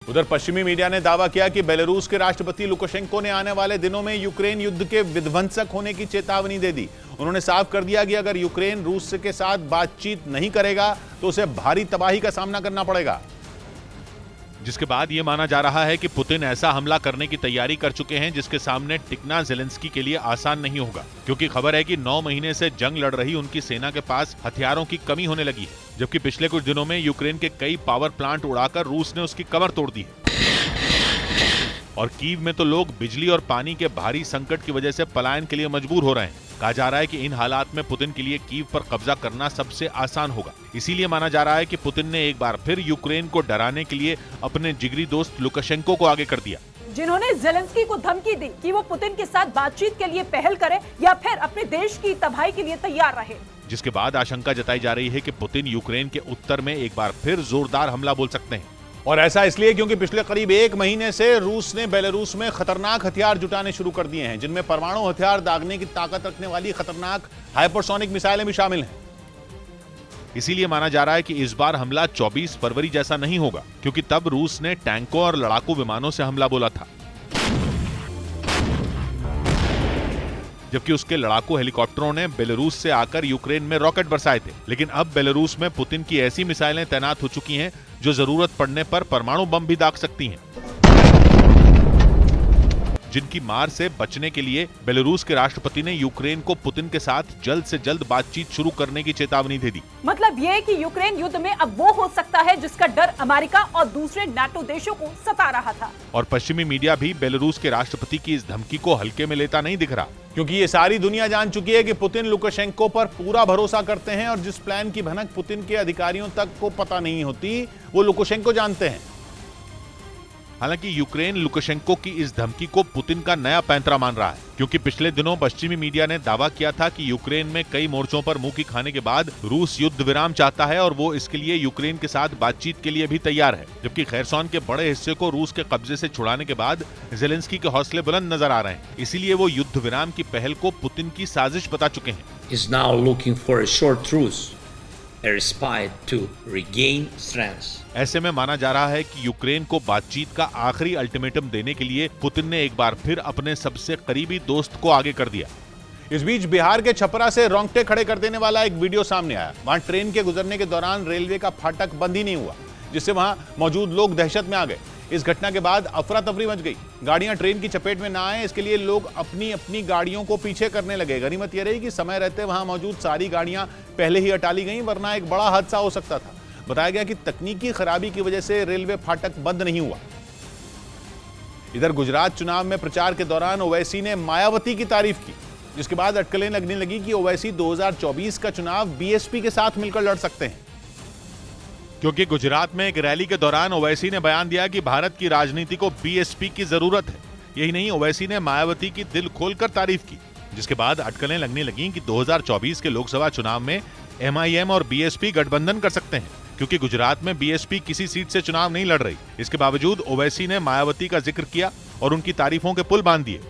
उधर पश्चिमी मीडिया ने दावा किया कि बेलारूस के राष्ट्रपति लुकाशेंको ने आने वाले दिनों में यूक्रेन युद्ध के विध्वंसक होने की चेतावनी दे दी। उन्होंने साफ कर दिया कि अगर यूक्रेन रूस के साथ बातचीत नहीं करेगा तो उसे भारी तबाही का सामना करना पड़ेगा। जिसके बाद यह माना जा रहा है कि पुतिन ऐसा हमला करने की तैयारी कर चुके हैं जिसके सामने टिकना ज़ेलेंस्की के लिए आसान नहीं होगा, क्योंकि खबर है कि 9 महीने से जंग लड़ रही उनकी सेना के पास हथियारों की कमी होने लगी है, जबकि पिछले कुछ दिनों में यूक्रेन के कई पावर प्लांट उड़ाकर रूस ने उसकी कमर तोड़ दी है। और कीव में तो लोग बिजली और पानी के भारी संकट की वजह से पलायन के लिए मजबूर हो रहे हैं। कहा जा रहा है कि इन हालात में पुतिन के लिए कीव पर कब्जा करना सबसे आसान होगा। इसीलिए माना जा रहा है कि पुतिन ने एक बार फिर यूक्रेन को डराने के लिए अपने जिगरी दोस्त लुकाशेंको को आगे कर दिया, जिन्होंने ज़ेलेंस्की को धमकी दी कि वो पुतिन के साथ बातचीत के लिए पहल करे या फिर अपने देश की तबाही के लिए तैयार रहे। जिसके बाद आशंका जताई जा रही है कि पुतिन यूक्रेन के उत्तर में एक बार फिर जोरदार हमला बोल सकते हैं। और ऐसा इसलिए क्योंकि पिछले करीब 1 महीने से रूस ने बेलारूस में खतरनाक हथियार जुटाने शुरू कर दिए हैं, जिनमें परमाणु हथियार दागने की ताकत रखने वाली खतरनाक हाइपरसोनिक मिसाइलें भी शामिल हैं। इसीलिए माना जा रहा है कि इस बार हमला 24 फरवरी जैसा नहीं होगा, क्योंकि तब रूस ने टैंकों और लड़ाकू विमानों से हमला बोला था, जबकि उसके लड़ाकू हेलीकॉप्टरों ने बेलारूस से आकर यूक्रेन में रॉकेट बरसाए थे। लेकिन अब बेलारूस में पुतिन की ऐसी मिसाइलें तैनात हो चुकी हैं जो जरूरत पड़ने पर परमाणु बम भी दाग सकती हैं, जिनकी मार से बचने के लिए बेलारूस के राष्ट्रपति ने यूक्रेन को पुतिन के साथ जल्द से जल्द बातचीत शुरू करने की चेतावनी दे दी। मतलब ये कि यूक्रेन युद्ध में अब वो हो सकता है जिसका डर अमेरिका और दूसरे नाटो देशों को सता रहा था। और पश्चिमी मीडिया भी बेलारूस के राष्ट्रपति की इस धमकी को हल्के में लेता नहीं दिख रहा, क्योंकि ये सारी दुनिया जान चुकी है कि पुतिन लुकाशेंको पर पूरा भरोसा करते हैं और जिस प्लान की भनक पुतिन के अधिकारियों तक को पता नहीं होती वो लुकाशेंको जानते हैं। हालांकि यूक्रेन लुकाशेंको की इस धमकी को पुतिन का नया पैंतरा मान रहा है, क्योंकि पिछले दिनों पश्चिमी मीडिया ने दावा किया था कि यूक्रेन में कई मोर्चों पर मुंह की खाने के बाद रूस युद्ध विराम चाहता है और वो इसके लिए यूक्रेन के साथ बातचीत के लिए भी तैयार है, जबकि खैरसॉन के बड़े हिस्से को रूस के कब्जे से छुड़ाने के बाद ज़ेलेंस्की के हौसले बुलंद नजर आ रहे हैं। इसीलिए वो युद्ध विराम की पहल को पुतिन की साजिश बता चुके हैं। A respite to regain strength. ऐसे में माना जा रहा है कि यूक्रेन को बातचीत का आखिरी अल्टीमेटम देने के लिए पुतिन ने एक बार फिर अपने सबसे करीबी दोस्त को आगे कर दिया। इस बीच बिहार के छपरा से रोंगटे खड़े कर देने वाला एक वीडियो सामने आया। वहां ट्रेन के गुजरने के दौरान रेलवे का फाटक बंद ही नहीं हुआ, जिससे वहां मौजूद लोग दहशत में आ गए। इस घटना के बाद अफरा तफरी मच गई। गाड़ियां ट्रेन की चपेट में ना आए इसके लिए लोग अपनी अपनी गाड़ियों को पीछे करने लगे। गनीमत यह रही कि समय रहते वहां मौजूद सारी गाड़ियां पहले ही हटा ली गईं, वरना एक बड़ा हादसा हो सकता था। बताया गया कि तकनीकी खराबी की वजह से रेलवे फाटक बंद नहीं हुआ। इधर गुजरात चुनाव में प्रचार के दौरान ओवैसी ने मायावती की तारीफ की, जिसके बाद अटकलें लगने लगी कि ओवैसी 2024 का चुनाव बीएसपी के साथ मिलकर लड़ सकते हैं, क्योंकि गुजरात में एक रैली के दौरान ओवैसी ने बयान दिया कि भारत की राजनीति को बीएसपी की जरूरत है। यही नहीं, ओवैसी ने मायावती की दिल खोलकर तारीफ की, जिसके बाद अटकलें लगने लगीं कि 2024 के लोकसभा चुनाव में एमआईएम और बीएसपी गठबंधन कर सकते हैं, क्योंकि गुजरात में बीएसपी किसी सीट से चुनाव नहीं लड़ रही। इसके बावजूद ओवैसी ने मायावती का जिक्र किया और उनकी तारीफों के पुल बांध दिए।